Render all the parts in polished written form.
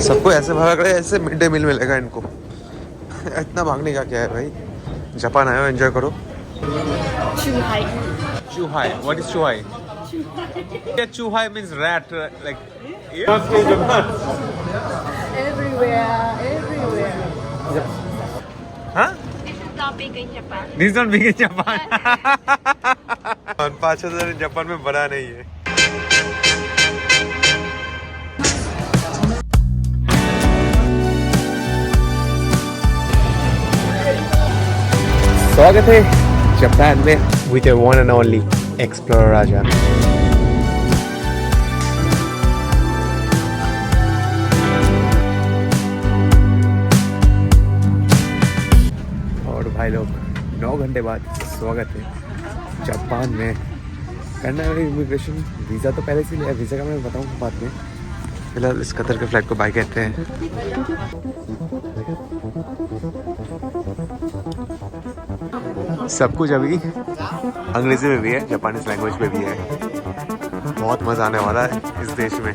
सबको ऐसे भाग रहे हैं ऐसे मिड डे मील मिलेगा इनको। इतना भागने का क्या है भाई, जापान आए हो एंजॉय करो। चूहाई। चूहाई, व्हाट इज चूहाई? चूहाई मींस रैट लाइक Everywhere. हाँ? This is not big in Japan. This not big in Japan. 5,000 Japan में बड़ा नहीं है। स्वागत है जापान में with your one and only Explorer राजा। और भाई लोग 9 घंटे बाद स्वागत है जापान में। करना है इमिग्रेशन, वीज़ा तो पहले से लिया, वीज़ा का मैं बताऊँगा बाद में। फिलहाल इस कतर के फ्लाइट को बाय कहते हैं। सब कुछ अभी अंग्रेजी में भी है, जापानीज लैंग्वेज में भी है। बहुत मज़ा आने वाला है इस देश में।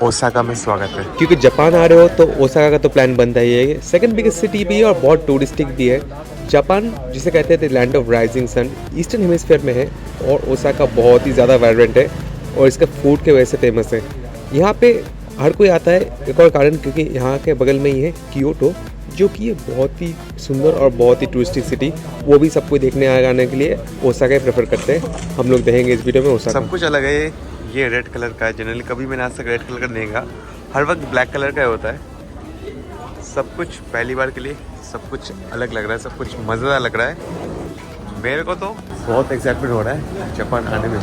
ओसाका में स्वागत है। क्योंकि जापान आ रहे हो तो ओसाका का तो प्लान बनता ही है। सेकंड बिगेस्ट सिटी भी है और बहुत टूरिस्टिक भी है। जापान जिसे कहते हैं land of rising sun, eastern hemisphere में है और ओसाका बहुत ही ज़्यादा वाइब्रेंट है और इसका फूड के वजह से फेमस है। यहाँ पे हर कोई आता है, एक और कारण क्योंकि यहाँ के बगल में ही है क्योटो, जो कि बहुत ही सुंदर और बहुत ही टूरिस्टिक सिटी, वो भी सबको देखने आने के लिए ओसाका ही प्रेफर करते हैं। हम लोग देखेंगे इस वीडियो में ओसाका। सब कुछ अलग है। ये रेड कलर का है, जनरली कभी मैंने आज तक रेड कलर का देगा, हर वक्त ब्लैक कलर का होता है। सब कुछ पहली बार के लिए सब कुछ अलग लग रहा है, सब कुछ मज़ेदार लग रहा है। मेरे को तो बहुत एक्साइटमेंट हो रहा है जापान आने में।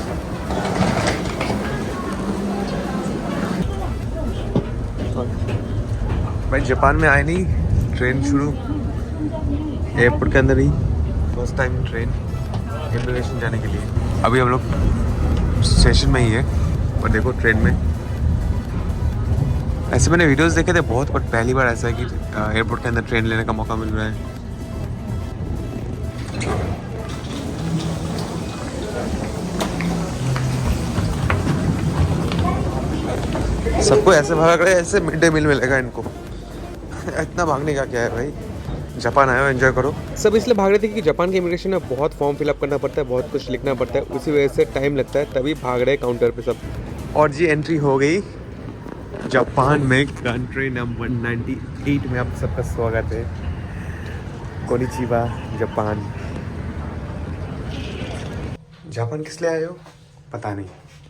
भाई जापान में आए नहीं, ट्रेन शुरू एयरपोर्ट के अंदर ही, फर्स्ट टाइम ट्रेन इमिग्रेशन जाने के लिए। अभी हम लोग स्टेशन में ही है और देखो ट्रेन में, ऐसे मैंने वीडियोस देखे थे बहुत, बट पहली बार ऐसा है कि एयरपोर्ट के अंदर ट्रेन लेने का मौका मिल रहा है। सबको ऐसे भाग रहे हैं ऐसे मिड डे मील मिलेगा इनको। इतना भागने का क्या है भाई, जापान आए हो एंजॉय करो। सब इसलिए भाग रहे थे कि जापान के इमिग्रेशन में बहुत फॉर्म फिलअप करना पड़ता है, बहुत कुछ लिखना पड़ता है, उसी वजह से टाइम लगता है, तभी भाग रहे हैं काउंटर पे सब। और जी एंट्री हो गई जापान में, कंट्री नंबर 98 में। आप सबका स्वागत है। Konnichiwa Japan. जापान किस लिए आए हो पता नहीं,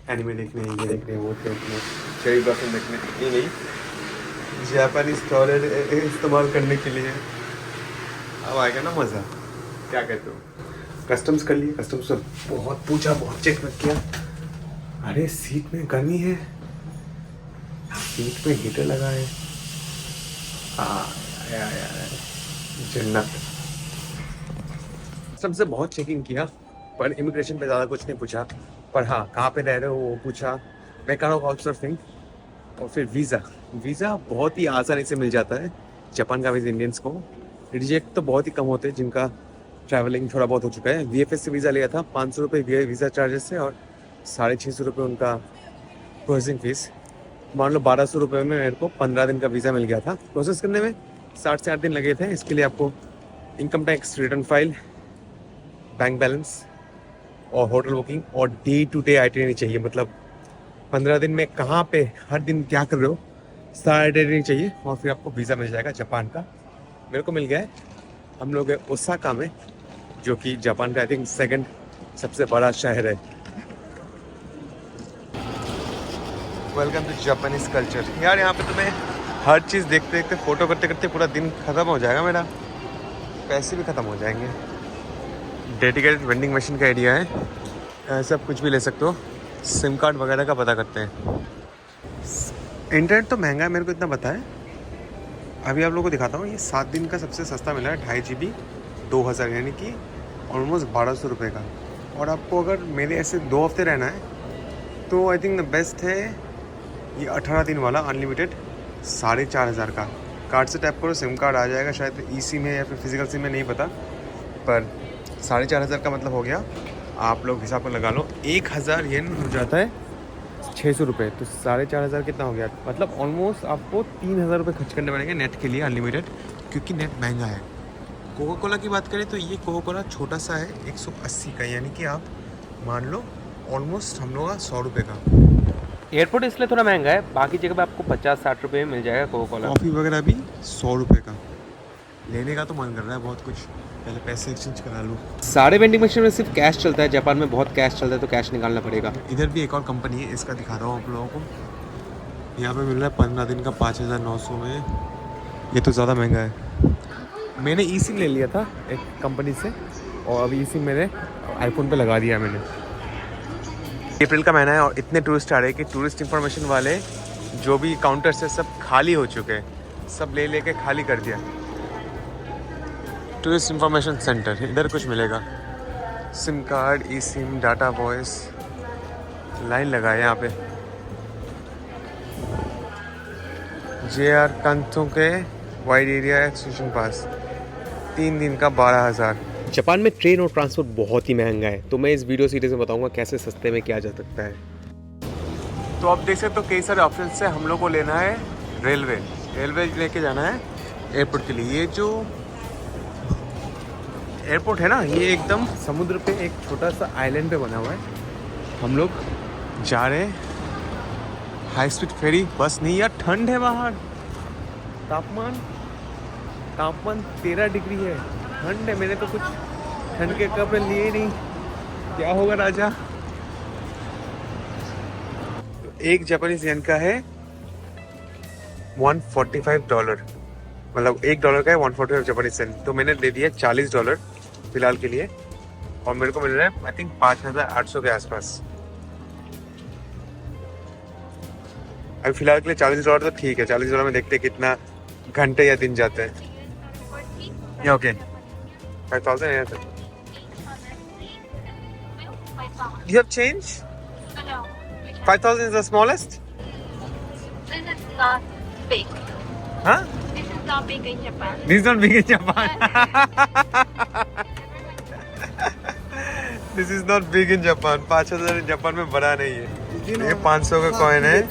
एनिमे देखने, ये देखने, वो देखने, चेरी ब्लॉसम देखने, ये नहीं, जापानीज टॉयलेट इस्तेमाल करने के लिए। अब आएगा ना मज़ा। क्या कहते हो? कस्टम्स कर लिए, कस्टम्स से बहुत पूछा, बहुत चेक किया। अरे सीट में गर्मी है, सीट पे हीटर लगा है। जन्नत। सबसे बहुत चेकिंग किया पर इमिग्रेशन पे ज़्यादा कुछ नहीं पूछा। पर हाँ, कहाँ पे रह रहे हो वो पूछा, मैं कर रहा हूँ काउंटसर्फिंग, और फिर वीज़ा बहुत ही आसानी से मिल जाता है जापान का वीज़ा। इंडियंस को रिजेक्ट तो बहुत ही कम होते हैं जिनका ट्रैवलिंग थोड़ा बहुत हो चुका है। VFS से वीज़ा लिया था, 500 रुपये वीज़ा चार्जेस से और 650 रुपये उनका प्रोसेसिंग फ़ीस। मान लो 1200 रुपये में मेरे को 15 दिन का वीज़ा मिल गया था। प्रोसेस करने में 7 से 8 दिन लगे थे। इसके लिए आपको income tax return file, bank balance और होटल बुकिंग और डे टू डे आइटनरी चाहिए। मतलब 15 दिन में कहाँ पे हर दिन क्या कर रहे हो, सारा आइटनरी चाहिए और फिर आपको वीज़ा मिल जाएगा जापान का। मेरे को मिल गया है। हम लोग हैं ओसाका में, जो कि जापान का आई थिंक सेकंड सबसे बड़ा शहर है। Welcome to Japanese culture. यार यहाँ पे तुम्हें हर चीज़ देखते देखते, फ़ोटो करते करते पूरा दिन ख़त्म हो जाएगा मेरा, पैसे भी ख़त्म हो जाएंगे। डेडिकेटेड वेंडिंग मशीन का एरिया है, सब कुछ भी ले सकते हो। सिम कार्ड वगैरह का पता करते हैं। इंटरनेट तो महंगा है, मेरे को इतना पता है। अभी आप लोगों को दिखाता हूँ, ये 7 दिन का सबसे सस्ता मिला है, 2.5 GB 2000, यानी कि ऑलमोस्ट 1200 रुपये का। और आपको अगर मेरे ऐसे 2 हफ्ते रहना है तो आई थिंक द बेस्ट है ये 18 दिन वाला अनलिमिटेड 4500 का। कार्ड से टैप करो, सिम कार्ड आ जाएगा, शायद ई में या फिर फिजिकल सिम में, नहीं पता, पर 4500 का मतलब हो गया, आप लोग हिसाब पर लगा लो 1000 येन हो जाता है 600 रुपये, तो 4500 कितना हो गया? मतलब ऑलमोस्ट आपको 3000 रुपये खर्च करने पड़ेंगे नेट के लिए अनलिमिटेड, क्योंकि नेट महंगा है। कोका कोला की बात करें तो ये कोका कोला छोटा सा है 180 का, यानी कि आप मान लो ऑलमोस्ट हम लोग का 100 रुपये का। एयरपोर्ट इसलिए थोड़ा महंगा है, बाकी जगह पे आपको 50-60 रुपये में मिल जाएगा कोका कोला। कॉफ़ी वगैरह भी 100 रुपये का। लेने का तो मन कर रहा है बहुत कुछ, पहले पैसे एक्सचेंज करा लूँ। सारे वेंडिंग मशीन में सिर्फ कैश चलता है, जापान में बहुत कैश चलता है तो कैश निकालना पड़ेगा। इधर भी एक और कंपनी है, इसका दिखा रहा हूँ आप लोगों को। यहाँ पे मिल रहा है 15 दिन का 5900 में। ये तो ज़्यादा महंगा है। मैंने ई सिम ले लिया था एक कंपनी से, और अभी ई सिम मेरे आईफोन पे लगा दिया मैंने। अप्रैल का महीना है और इतने टूरिस्ट आ रहे हैं कि टूरिस्ट इंफॉर्मेशन वाले जो भी काउंटर्स है सब खाली हो चुके हैं, सब ले लेके खाली कर दिया। टूरिस्ट इंफॉर्मेशन सेंटर, इधर कुछ मिलेगा, सिम कार्ड, ई सिम, डाटा वॉइस, लाइन लगा है यहाँ पे। JR कांथों के वाइड एरिया एक्सटेंशन पास 3 दिन का 12,000। जापान में ट्रेन और ट्रांसपोर्ट बहुत ही महंगा है, तो मैं इस वीडियो सीरीज में बताऊंगा कैसे सस्ते में किया जा सकता है। तो आप देख सकते हो कई सारे ऑप्शन से हम लोग को लेना है रेलवे लेके जाना है एयरपोर्ट के लिए। ये जो एयरपोर्ट है ना, ये एकदम समुद्र पे एक छोटा सा आइलैंड पे बना हुआ है। हम लोग जा रहे हैं हाई स्पीड फेरी, बस नहीं यार, ठंड है बाहर, तापमान 13 डिग्री है, ठंड है। मैंने तो कुछ ठंड के कपड़े लिए नहीं, क्या होगा राजा। एक जापानीज येन का है $145, मतलब $1 का है 145 जापानीज येन। तो मैंने दे दिया $40 फिलहाल के लिए, और मेरे को मिल रहा है आई थिंक 5800 के आसपास। अभी फिलहाल के लिए $40 तो ठीक है। $40 में देखते हैं कितना घंटे या दिन जाते हैं। या ओके 5000 है sir. You have change? No, 5000 is the smallest? this is not big. Huh? This is not big in Japan. This is not big in Japan. This is not big in Japan. 5000 in Japan में बड़ा नहीं है। ये 500 का coin है,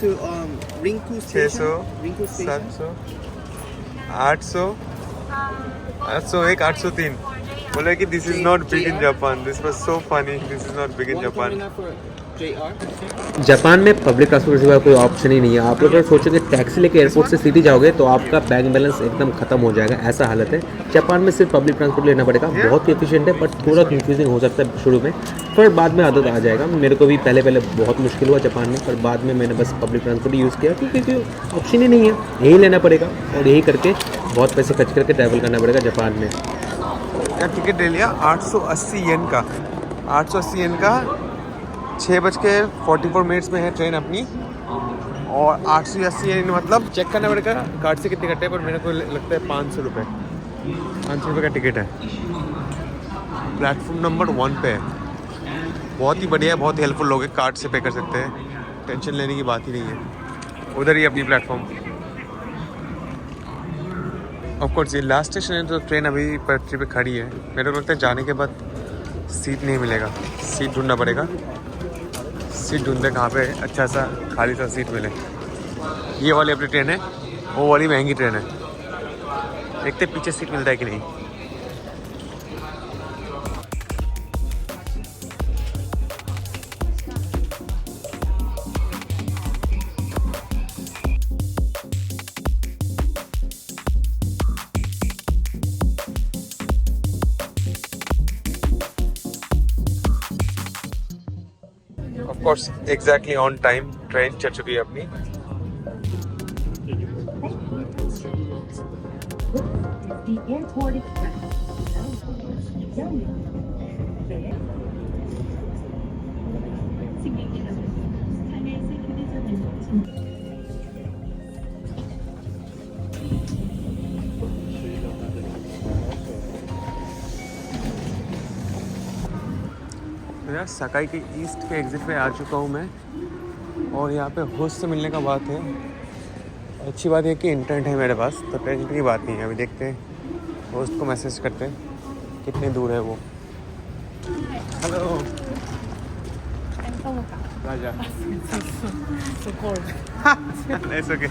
600, 700, 800, 801, 803। बोले कि this is not big in Japan. This was so funny, this is not big in Japan. Japan में पब्लिक ट्रांसपोर्ट का कोई ऑप्शन ही नहीं है। आप लोग अगर सोचोगे टैक्सी लेके एयरपोर्ट से सीधी जाओगे तो आपका बैंक बैलेंस एकदम खत्म हो जाएगा, ऐसा हालत है। जापान में सिर्फ पब्लिक ट्रांसपोर्ट लेना पड़ेगा, बहुत ही एफिशिएंट है, बट थोड़ा कंफ्यूजिंग हो सकता है शुरू में, पर बाद में आदत आ जाएगा। मेरे को भी पहले बहुत मुश्किल हुआ जापान में, पर बाद में मैंने बस पब्लिक ट्रांसपोर्ट यूज़ किया, क्योंकि ऑप्शन ही नहीं है, यही लेना पड़ेगा और यही करके बहुत पैसे खर्च करके ट्रैवल करना पड़ेगा जापान में। क्या टिकट ले लिया 880 येन का, 880 येन का 6:44 में है ट्रेन अपनी, और 880 येन मतलब चेक करना पड़ेगा कार्ड से कितने कटे, पर मेरे को लगता है 500 रुपये का टिकट है। प्लेटफॉर्म नंबर 1 पे है। बहुत ही बढ़िया है, बहुत हेल्पफुल लोग हैं, कार्ड से पे कर सकते हैं, टेंशन लेने की बात ही नहीं है। उधर ही अपनी प्लेटफॉर्म। ऑफकोर्स ये लास्ट स्टेशन है, तो ट्रेन अभी पटरी पे खड़ी है। मेरे को लगता है जाने के बाद सीट नहीं मिलेगा, सीट ढूंढना पड़ेगा। सीट ढूंढते कहाँ पे अच्छा सा खाली सा सीट मिले। ये वाली अपनी ट्रेन है, वो वाली महंगी ट्रेन है, देखते पीछे सीट मिलता है कि नहीं। Of course, exactly on time train चल चुकी है अपनी। The Airport Express. यार सकाई के ईस्ट के एग्जिट पे आ चुका हूँ मैं, और यहाँ पे होस्ट से मिलने का बात है। अच्छी बात है कि इंटरनेट है मेरे पास, तो टेंशन की बात नहीं है। अभी देखते हैं, होस्ट को मैसेज करते हैं कितने दूर है वो। Hello, I'm Tomoka. Raja So cold. It's okay.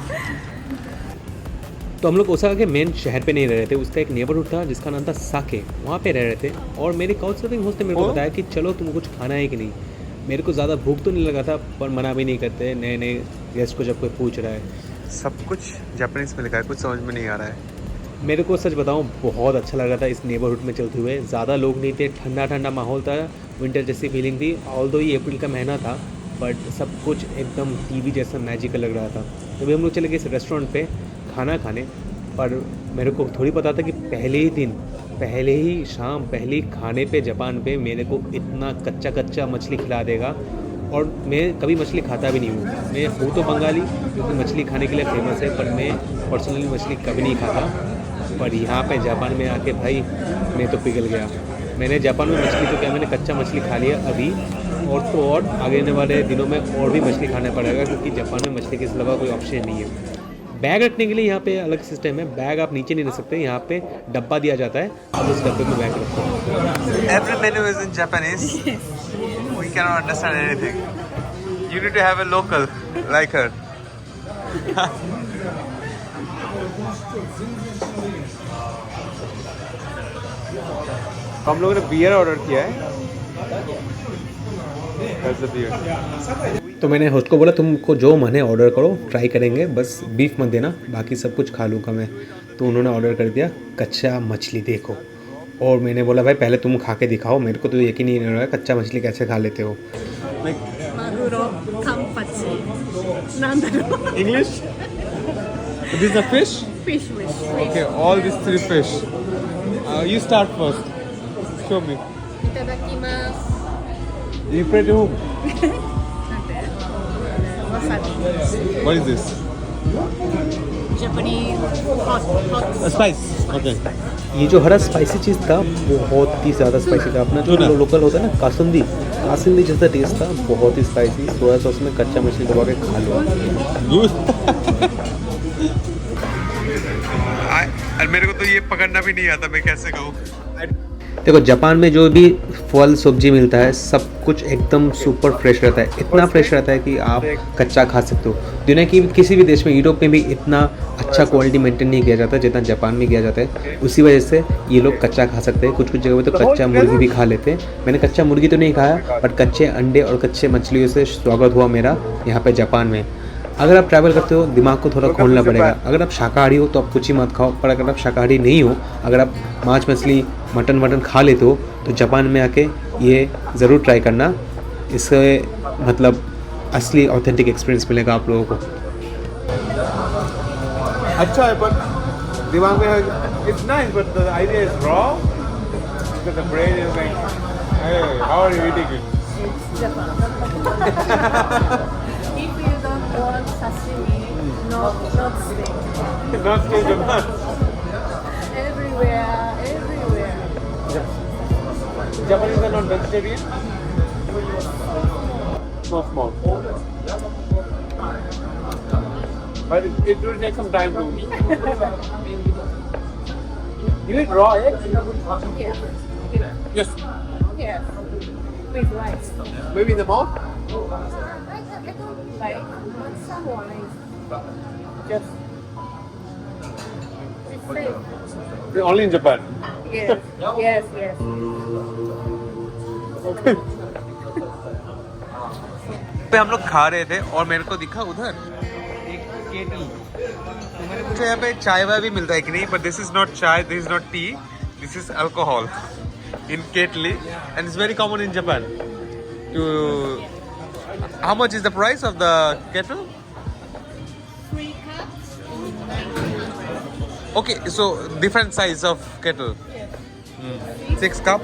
तो हम लोग ओसाका के मेन शहर पे नहीं रह रहे थे, उसका एक नेबरहुड था जिसका नाम था साके, वहाँ पे रह रहे थे। और मेरे काउच सर्विंग होस्ट ने मेरे को बताया कि चलो तुमको कुछ खाना है कि नहीं। मेरे को ज़्यादा भूख तो नहीं लगा था, पर मना भी नहीं करते नए नए गेस्ट को जब कोई पूछ रहा है। सब कुछ जापानीज में लिखा है, कुछ समझ में नहीं आ रहा है। मेरे को सच बताऊं बहुत अच्छा लग रहा था इस नेबरहुड में चलते हुए। ज़्यादा लोग नहीं थे, ठंडा ठंडा माहौल था, विंटर जैसी फीलिंग थी। ऑल्दो ये अप्रैल का महीना था, बट सब कुछ एकदम टीवी जैसा मैजिकल लग रहा था। तो भी हम लोग चले गए इस रेस्टोरेंट पे खाना खाने, पर मेरे को थोड़ी पता था कि पहले ही दिन, पहले ही शाम, पहले ही खाने पे जापान पे मेरे को इतना कच्चा कच्चा मछली खिला देगा। और मैं कभी मछली खाता भी नहीं हूँ। मैं हूँ तो बंगाली, क्योंकि मछली खाने के लिए फेमस है, पर मैं पर्सनली मछली कभी नहीं खाता। पर यहाँ पे जापान में आके भाई मैं तो पिघल गया। मैंने जापान में मछली तो क्या, मैंने कच्चा मछली खा लिया अभी, और तो और आगे आने वाले दिनों में और भी मछली खाना पड़ेगा, क्योंकि जापान में मछली के अलावा कोई ऑप्शन नहीं है। बैग रखने के लिए यहाँ पे अलग सिस्टम है, बैग आप नीचे नहीं रख सकते, यहाँ पे डब्बा दिया जाता है, आप उस डब्बे में बैग रखो। Every menu is in Japanese. We cannot understand anything. You need to have a local like her. हम लोगों ने बियर ऑर्डर किया है। That's the beer. तो मैंने होस्ट को बोला तुमको जो मन है ऑर्डर करो, ट्राई करेंगे, बस बीफ मत देना, बाकी सब कुछ खा लूँगा मैं। तो उन्होंने ऑर्डर कर दिया कच्चा मछली, देखो। और मैंने बोला भाई पहले तुम खा के दिखाओ, मेरे को तो यकीन ही नहीं हो रहा है कच्चा मछली कैसे खा लेते हो। Maguro, kampachi. Nandaro. English? This is a fish? Fish wish. Okay, all these three fish. You start first. Show me. Itadakimasu. You pray to whom? Wasabi. What is this? Japanese hot A spice. Okay. ये जो हरा spicy चीज़ था बहुत ही ज़्यादा spicy था। अपना जो tuna. Local होता है ना कासुंदी, कासुंदी जैसा टेस्ट था, बहुत ही स्पाइसी। सोया सॉस में कच्चा मछली दबा के खा लो। और मेरे को तो ये पकड़ना भी नहीं आता, मैं कैसे कहूँ। देखो जापान में जो भी फल सब्जी मिलता है सब कुछ एकदम सुपर फ्रेश रहता है, इतना फ्रेश रहता है कि आप कच्चा खा सकते हो। दुनिया की किसी भी देश में, यूरोप में भी इतना अच्छा क्वालिटी मेंटेन नहीं किया जाता जितना जापान में किया जाता है। उसी वजह से ये लोग कच्चा खा सकते हैं। कुछ कुछ जगह पे तो कच्चा मुर्गी भी खा लेते हैं। मैंने कच्चा मुर्गी तो नहीं खाया, बट कच्चे अंडे और कच्चे मछलियों से स्वागत हुआ मेरा यहाँ पे जापान में। अगर आप ट्रैवल करते हो दिमाग को थोड़ा खोलना पड़ेगा। अगर आप शाकाहारी हो तो आप कुछ ही मत खाओ, पर अगर आप शाकाहारी नहीं हो, अगर आप मांस मछली मटन खा लेते हो तो जापान में आके ये ज़रूर ट्राई करना। इससे मतलब असली ऑथेंटिक एक्सपीरियंस मिलेगा आप लोगों को। अच्छा है, पर दिमाग में it's nice, but the idea is raw. Because the brain is like, hey, how are you eating it? If you don't want sashimi, not steak. Not still Japan. Everywhere. Japanese are not vegetarian? Small. But it will take some time to. You eat raw eggs? Yes. Yes. Yes. With rice. Maybe in the mouth? I don't like, but someone is. Yes. It's safe. Only in Japan. Yes. पे हम लोग खा रहे थे और मेरे को दिखा उधर एक केटल। तो मैंने पूछा यहाँ पे चाय वाय भी मिलता है कि नहीं, but this is not chai, this is not tea, this is alcohol in kettle and it's very common in Japan. To how much is the price of the kettle? 3 cups. Okay, so different size of kettle. 6 cup,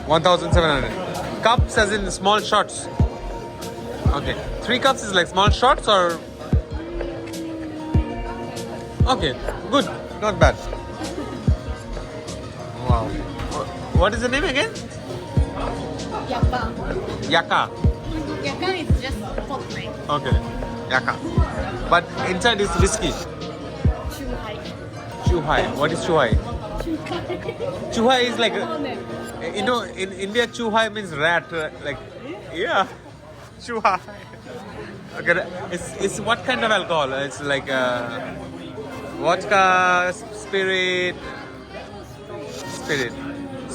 1,700. Cups as in small shots. Okay, 3 cups is like small shots or? Okay, good, not bad. Wow. What is the name again? Yakka. Yaka. Yakka is just hot drink. Okay, yaka. But inside is whiskey. Chuhai. Chuhai. What is chuhai? Chuhai is like, Oh, no. you know, in India, chuhai means rat. Like, yeah. चूहा अगर it's what kind of alcohol? It's like vodka, spirit,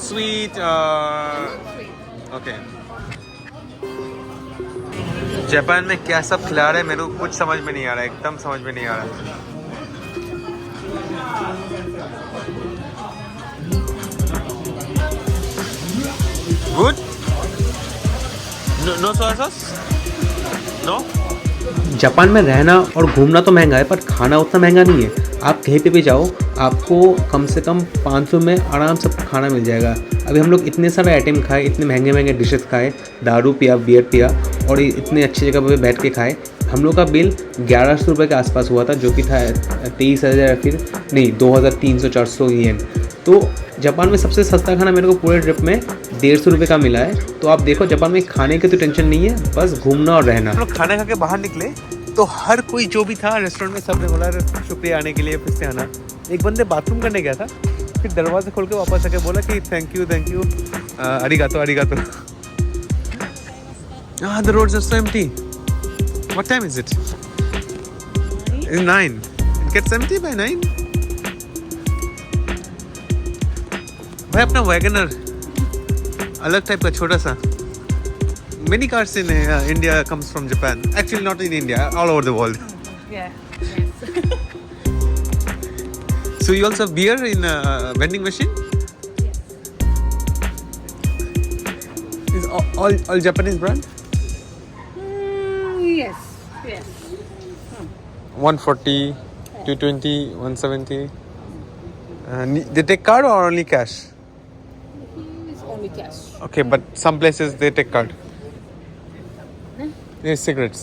sweet. Okay. Japan में क्या सब खिला रहे हैं मेरे को कुछ समझ में नहीं आ रहा है, एकदम समझ में नहीं आ रहा है। Good? No soy sauce? No? Japan में रहना और घूमना तो महंगा है, पर खाना उतना महंगा नहीं है। आप कहीं पे भी जाओ, आपको कम से कम 500 में आराम से खाना मिल जाएगा। अभी हम लोग इतने सारे आइटम खाए, इतने महंगे महंगे डिशेस खाए, दारू पिया, बियर पिया और इतने अच्छी जगह पे बैठ के खाए। हम लोग का बिल 1100 रुपये के आसपास हुआ था, जो कि था 23,000 या फिर नहीं 2300-400 येन। तो जापान में सबसे सस्ता खाना मेरे को पूरे ट्रिप में 150 रुपये का मिला है। तो आप देखो, जापान में खाने की तो टेंशन नहीं है, बस घूमना और रहना। हम लोग खाना खा के बाहर निकले तो हर कोई जो भी था रेस्टोरेंट में, सबने बोला शुक्रिया आने के लिए, फिर से आना। एक बंदे बाथरूम करने गया था, फिर दरवाजा खोल के वापस आके बोला कि थैंक यू अरिगातो। The roads are so empty. What time is it? It's 9. It gets empty by 9. भाई अपना वैगनर अलग टाइप का छोटा सा। Many cars in India comes from Japan. Actually, not in India, all over the world. Yeah. Yes. So you also have beer in a vending machine? Is all Japanese brand? Yes. Yes. 140, 220, 170. They take card or only cash? It's only cash. Okay, but some places they take card. These cigarettes.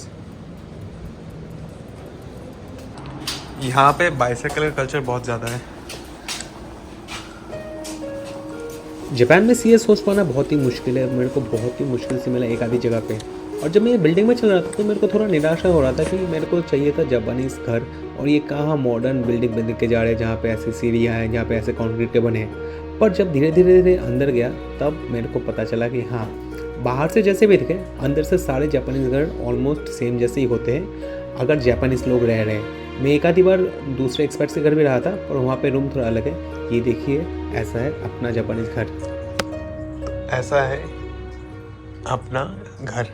यहाँ पे bicycle का culture बहुत ज़्यादा है। Japan में CS सोच पाना बहुत ही मुश्किल है। मेरे को बहुत ही मुश्किल से मिला एक आधी जगह पे। और जब मैं बिल्डिंग में चल रहा था तो मेरे को थोड़ा निराशा हो रहा था कि मेरे को चाहिए था जापानीज़ घर, और ये कहाँ मॉडर्न बिल्डिंग बन के जा रहे हैं जहाँ पे ऐसी सीढ़ियाँ हैं, जहाँ पे ऐसे कंक्रीट के बने हैं। पर जब धीरे धीरे अंदर गया तब मेरे को पता चला कि हाँ, बाहर से जैसे भी दिखे अंदर से सारे जापानीज़ घर ऑलमोस्ट सेम जैसे ही होते हैं, अगर जापानीज़ लोग रह रहे हैं। मैं एक आधी बार दूसरे एक्सपर्ट्स के घर भी रहा था, पर वहाँ पे रूम थोड़ा अलग है। ये देखिए, ऐसा है अपना जापानीज़ घर। ऐसा है अपना घर,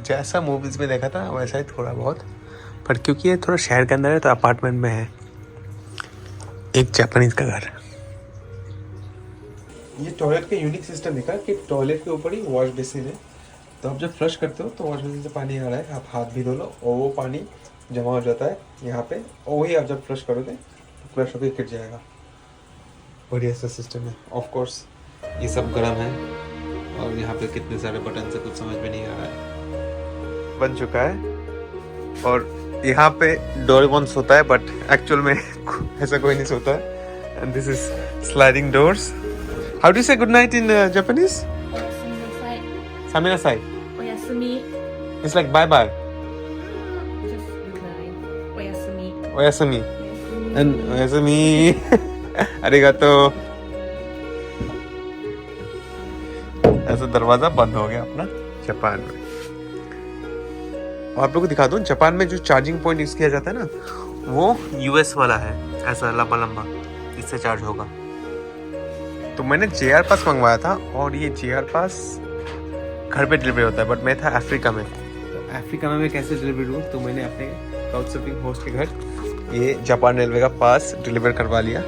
जैसा मूवीज़ में देखा था वैसा ही थोड़ा बहुत, पर क्योंकि ये थोड़ा शहर के अंदर है तो अपार्टमेंट में है एक जापानीज़ का घर। ये टॉयलेट का यूनिक सिस्टम देखा कि टॉयलेट के ऊपर ही वॉश बेसिन है, तो आप जब फ्लश करते हो तो वॉश बेसिन से पानी आ रहा है, आप हाथ भी धो लो और वो पानी जमा हो जाता है यहाँ पे, और वही आप जब फ्लश करोगे तो फ्लश होकर गिर जाएगा। बढ़िया सा सिस्टम है। ऑफ कोर्स ये सब गर्म है और यहाँ पे कितने सारे बटन से कुछ समझ में नहीं आ रहा है। बन चुका है और यहाँ पे डोरेमोन सोता है, बट एक्चुअल में ऐसा कोई नहीं सोता है। And this is sliding doors. How do you say good night in Japanese? Saminasai. Oyasumi. It's like bye bye. Just good night. Oyasumi. Oyasumi. And oyasumi. Arigato. ऐसा दरवाजा बंद हो गया अपना जापान में। और आप लोगों को दिखा दूं, जापान में जो चार्जिंग पॉइंट यूज किया जाता है ना, वो यूएस वाला है, ऐसा लंबा लंबा, इससे चार्ज होगा। तो मैंने JR पास मंगवाया था और ये JR पास घर पे डिलीवरी होता है, बट मैं था अफ्रीका में। तो अफ्रीका में मैं कैसे डिलीवरी दूँ, तो मैंने अपने काउचसर्फिंग होस्ट के घर ये जापान रेलवे का पास डिलीवर करवा लिया।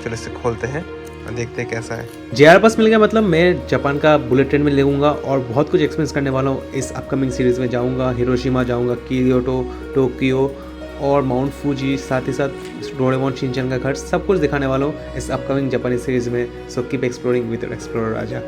चलो इसे खोलते हैं और देखते हैं कैसा है। JR पास मिल गया, मतलब मैं जापान का बुलेट ट्रेन में लेऊंगा और बहुत कुछ एक्सपीरियंस करने वाला हूँ। इस अपकमिंग सीरीज़ में जाऊँगा हिरोशिमा, जाऊँगा क्योटो, टोक्यो और माउंट फूजी, साथ ही साथ डोरेमोन शिनचैन का घर, सब कुछ दिखाने वाला हूँ इस अपकमिंग जापानी सीरीज़ में। So keep exploring with explorer Raja.